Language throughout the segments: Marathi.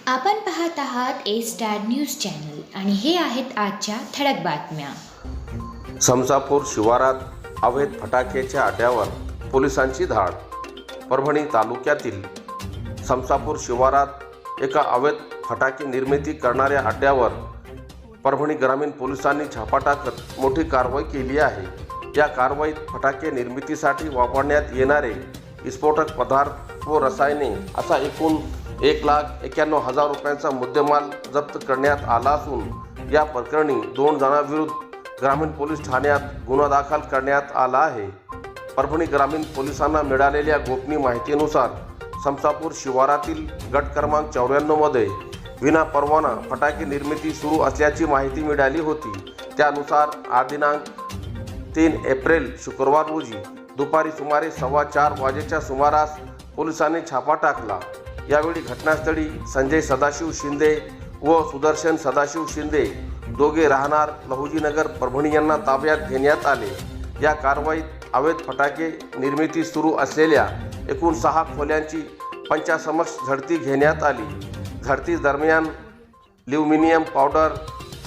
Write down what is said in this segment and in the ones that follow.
आपण पाहत आहात ए स्टार न्यूज चॅनल आणि हे आहेत आजच्या ठळक बातम्या. समसापूर शिवारात अवैध फटाक्याच्या अड्ड्यावर पोलिसांची धाड. परभणी तालुक्यातील समसापूर शिवारात एका अवैध फटाके निर्मिती करणाऱ्या अड्ड्यावर परभणी ग्रामीण पोलिसांनी छापा टाकत मोठी कारवाई केली आहे. या कारवाईत फटाके निर्मितीसाठी वापरण्यात येणारे विस्फोटक पदार्थ व रसायने असा एकूण 1,91,000 रुपयांचा मुद्देमाल जप्त करण्यात आला असून या प्रकरणी 2 जणांविरुद्ध ग्रामीण पोलीस ठाण्यात गुन्हा दाखल करण्यात आला आहे. परभणी ग्रामीण पोलिसांना मिळालेल्या गोपनीय माहितीनुसार समसापूर शिवारातील गट क्रमांक 94 मध्ये विना परवाना फटाके निर्मिती सुरू असल्याची माहिती मिळाली होती. त्यानुसार दिनांक 3 एप्रिल शुक्रवार रोजी दुपारी सुमारे 4:15 वाजेच्या सुमारास पोलिसांनी छापा टाकला. यावेळी घटनास्थळी संजय सदाशिव शिंदे व सुदर्शन सदाशिव शिंदे दोघे राहणार लहुजीनगर परभणी यांना ताब्यात घेण्यात आले. या कारवाईत अवैध फटाके निर्मिती सुरू असलेल्या एकूण 6 खोल्यांची पंचासमक्ष झडती घेण्यात आली. झडती दरम्यान ल्युमिनियम पावडर,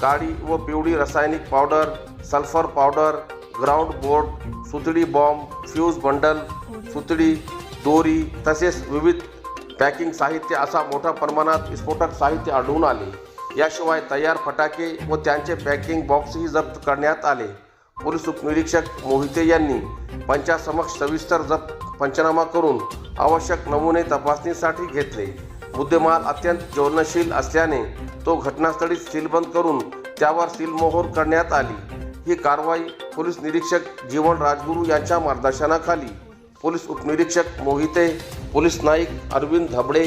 काळी व पिवळी रासायनिक powder, sulphur powder, ground board, सुतळी बॉम्ब, फ्यूज बंडल, सुतळी, दोरी तसेच विविध पॅकिंग साहित्य असा मोठ्या प्रमाणात विस्फोटक साहित्य आढळून आले. याशिवाय तयार फटाके व त्यांचे पॅकिंग बॉक्सही जप्त करण्यात आले. पोलीस उपनिरीक्षक मोहिते यांनी पंचासमक्ष सविस्तर जप्त पंचनामा करून आवश्यक नमुने तपासणीसाठी घेतले. मुद्देमाल अत्यंत ज्वलनशील असल्याने तो घटनास्थळीच सीलबंद करून त्यावर सीलमोहर करण्यात आली. ही कारवाई पोलीस निरीक्षक जीवन राजगुरू यांच्या मार्गदर्शनाखाली पोलीस उपनिरीक्षक मोहिते, पोलीस नाईक अरविंद धबडे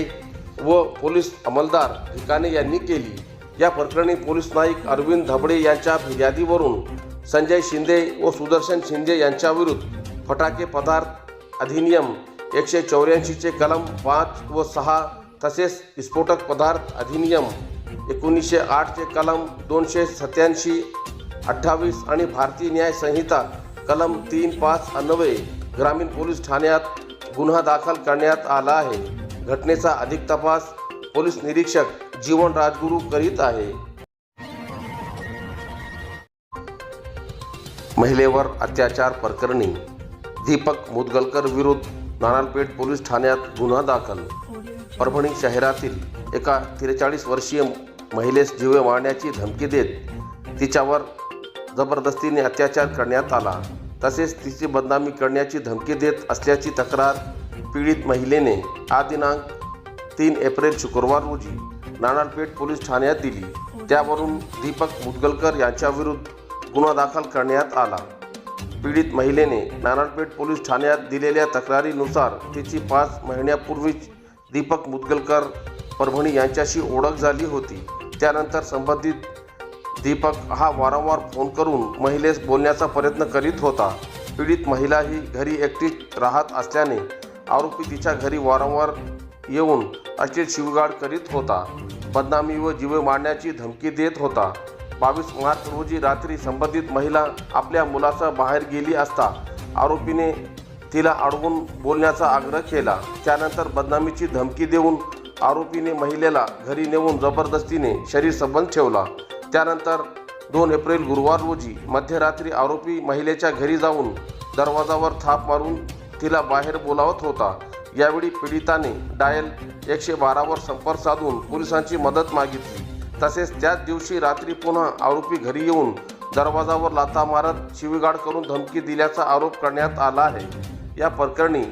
व पोलीस अंमलदार ठिकाणे यांनी केली. या प्रकरणी पोलीस नाईक अरविंद धबडे यांच्या फिर्यादीवरून संजय शिंदे व सुदर्शन शिंदे यांच्याविरुद्ध फटाके पदार्थ अधिनियम 184 चे कलम 5 व 6 तसेच विस्फोटक पदार्थ अधिनियम 1908 चे कलम 287, 28 आणि भारतीय न्याय संहिता कलम 3(5) अन्वये ग्रामीण पोलीस ठाण्यात गुन्हा दाखल करण्यात आला आहे. घटनेचा अधिक तपास पोलीस निरीक्षक जीवन राजगुरू करीत आहे. महिलेवर अत्याचार प्रकरणी दीपक मुदगलकर विरुद्ध नानालपेठ पोलीस ठाण्यात गुन्हा दाखल. परभणी शहरातील एका 43 वर्षीय महिलेस जीवे मारण्याची धमकी देत तिच्यावर जबरदस्तीने अत्याचार करण्यात आला. तसेच तिची बदनामी करण्याची धमकी देत असल्याची तक्रार पीडित महिलेने दिनांक 3 एप्रिल शुक्रवार रोजी नानालपेठ पोलीस ठाण्यात दिली. त्यावरून दीपक मुदगलकर यांच्याविरुद्ध गुन्हा दाखल करण्यात आला. पीडित महिलेने नानालपेठ पोलीस ठाण्यात दिलेल्या तक्रारीनुसार तिची 5 महिन्यापूर्वीच दीपक मुदगलकर परभणी यांच्याशी ओळख झाली होती. त्यानंतर संबंधित दीपक हा वारंवार फोन करून महिलेस बोलण्याचा प्रयत्न करीत होता. पीडित महिला ही घरी एकटीच राहत असल्याने आरोपी तिच्या घरी वारंवार येऊन अश्लील शिवीगाळ करीत होता. बदनामी व जीवे मारण्याची धमकी देत होता. 22 मार्च रोजी रात्री संबंधित महिला आपल्या मुलासह बाहेर गेली असता आरोपीने तिला अडवून बोलण्याचा आग्रह केला. त्यानंतर बदनामीची धमकी देऊन आरोपीने महिलेला घरी नेऊन जबरदस्तीने शरीर संबंध ठेवला. त्यानंतर 2 एप्रिल गुरुवार रोजी मध्यरात्री आरोपी महिलेच्या घरी जाऊन दरवाजावर थाप मारून तिला बाहेर बोलावत होता. यावेळी पीडिताने डायल 112 वर संपर्क साधून पोलिसांची मदत मागितली. तसेच त्याच दिवशी रात्री पुन्हा आरोपी घरी येऊन दरवाजावर लाथा मारत शिवीगाळ करून धमकी दिल्याचा आरोप करण्यात आला आहे. या प्रकरणी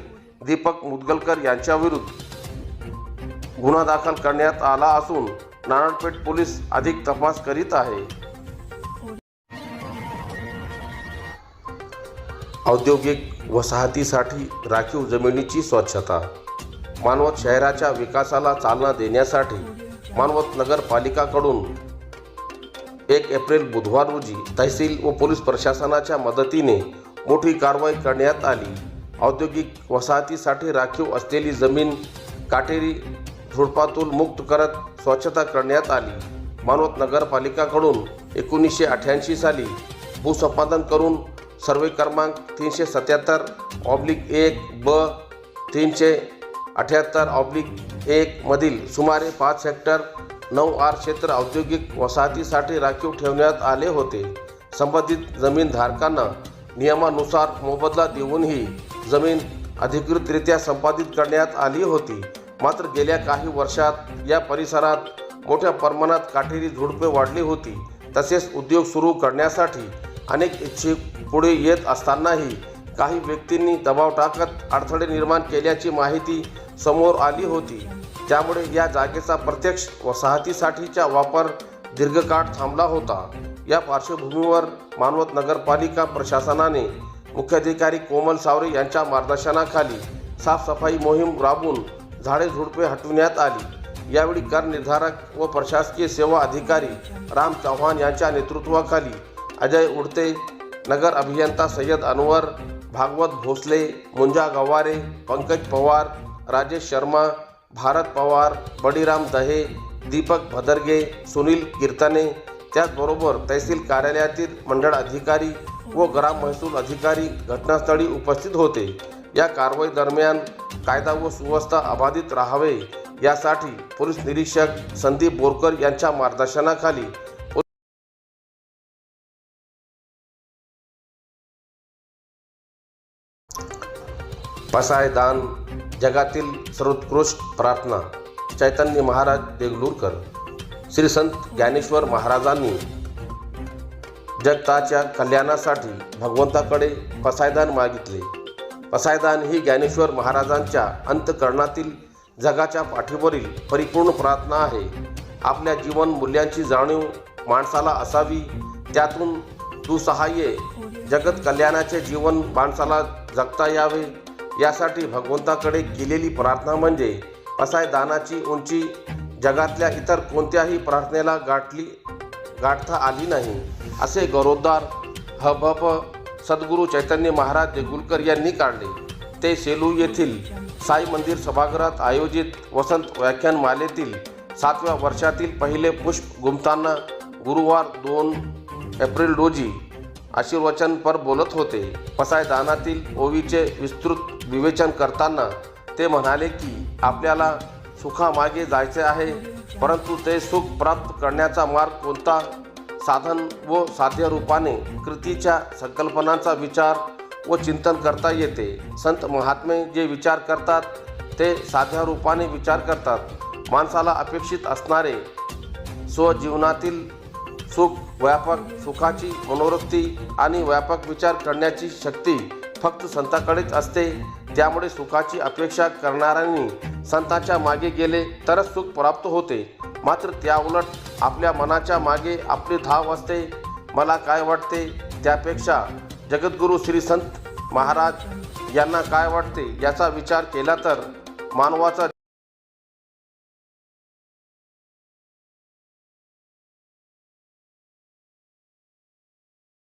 दीपक मुदगलकर यांच्याविरुद्ध गुन्हा दाखल करण्यात आला असून नानालपेठ पोलीस अधिक तपास करीत आहे. औद्योगिक वसाहतीसाठी राखीव जमिनीची स्वच्छता. मानवत शहराच्या विकासाला चालना देण्यासाठी मानवत नगरपालिकाकडून 1 एप्रिल बुधवार रोजी तहसील व पोलीस प्रशासनाच्या मदतीने मोठी कारवाई करण्यात आली. औद्योगिक वसाहतीसाठी राखीव असलेली जमीन काटेरी झुडपातून मुक्त करत स्वच्छता करण्यात आली. मानवत नगरपालिकाकडून 1988 साली भूसंपादन करून सर्वे क्रमांक 377/1 ब 300 78/1 मधील सुमारे 5 हेक्टर 9R क्षेत्र औद्योगिक वसाहतीसाठी राखीव ठेवण्यात आले होते. संबंधित जमीनधारकांना नियमानुसार मोबदला देऊनही जमीन अधिकृतरित्या संपादित करण्यात आली होती. मात्र गेल्या काही वर्षात या परिसरात मोठ्या प्रमाणात काटेरी झुडपे वाढली होती. तसेच उद्योग सुरू करण्यासाठी अनेक इच्छुक पुढे येत असतानाही काही व्यक्तींनी दबाव टाकत अडथळे निर्माण केल्याची माहिती समोर आली होती. त्यामुळे या जागेचा प्रत्यक्ष वसाहतीसाठीचा वापर दीर्घकाळ थांबला होता. या पार्श्वभूमीवर मानवत नगरपालिका प्रशासनाने मुख्याधिकारी कोमल सावरे यांच्या मार्गदर्शनाखाली साफसफाई मोहीम राबवून झाडे झुडपे हटविण्यात आली. यावेळी कर निर्धारक व प्रशासकीय सेवा अधिकारी राम चव्हाण यांच्या नेतृत्वाखाली अजय उडते, नगर अभियंता सय्यद अनवर, भागवत भोसले, मुंजा गवारे, पंकज पवार, राजेश शर्मा, भारत पवार, बळीराम दहे, दीपक भदरगे, सुनील कीर्तने, त्याचबरोबर तहसील कार्यालयातील मंडळ अधिकारी व ग्राम महसूल अधिकारी घटनास्थळी उपस्थित होते. या कारवाई दरम्यान कायदा व सुव्यवस्था अबाधित राहावे यासाठी पोलीस निरीक्षक संदीप बोरकर यांच्या मार्गदर्शनाखाली पसायदान जगातील सर्वोत्कृष्ट प्रार्थना चैतन्य महाराज देगलूरकर. श्री संत ज्ञानेश्वर महाराजांनी जगताच्या कल्याणासाठी भगवंताकडे पसायदान मागितले. पसायदान ही ज्ञानेश्वर महाराजांच्या अंतःकरणातील जगाच्या पाठीवरील परिपूर्ण प्रार्थना आहे. आपल्या जीवन मूल्यांची जाणीव माणसाला असावी, त्यातून दुसहाय्य जगत कल्याणाचे जीवन माणसाला जगता यावे यासाठी भगवंताकडे केलेली प्रार्थना म्हणजे पसायदानाची उंची जगातल्या इतर कोणत्याही प्रार्थनेला गाठता आली नाही, असे गौरवोद्गार हबप सद्गुरू चैतन्य महाराज देगलूरकर यांनी काढले. ते सेलू येथील साई मंदिर सभागृहात आयोजित वसंत व्याख्यानमालेतील 7व्या वर्षातील पहिले पुष्प गुंफताना गुरुवार 2 एप्रिल रोजी आशीर्वचनपर बोलत होते. पसायदानातील ओवीचे विस्तृत विवेचन करताना ते म्हणाले की आपल्याला सुखामागे जायचे आहे, परंतु ते सुख प्राप्त करण्याचा मार्ग कोणता, साधन व साध्य रूपाने कृतीच्या संकल्पनांचा विचार व चिंतन करता येते. संत महात्मे जे विचार करतात ते साध्या रूपाने विचार करतात. माणसाला अपेक्षित असणारे स्वजीवनातील सुख, व्यापक सुखाची मनोवृत्ती आणि व्यापक विचार करण्याची शक्ती फक्त संतांकडेच असते. त्यामुळे सुखाची अपेक्षा करणाऱ्यांनी संतांच्या मागे गेले तरच सुख प्राप्त होते. मात्र त्याउलट आपल्या मनाच्या मागे आपली धाव असते. मला काय वाटते त्यापेक्षा जगद्गुरू श्री संत महाराज यांना काय वाटते याचा विचार केला तर मानवाचा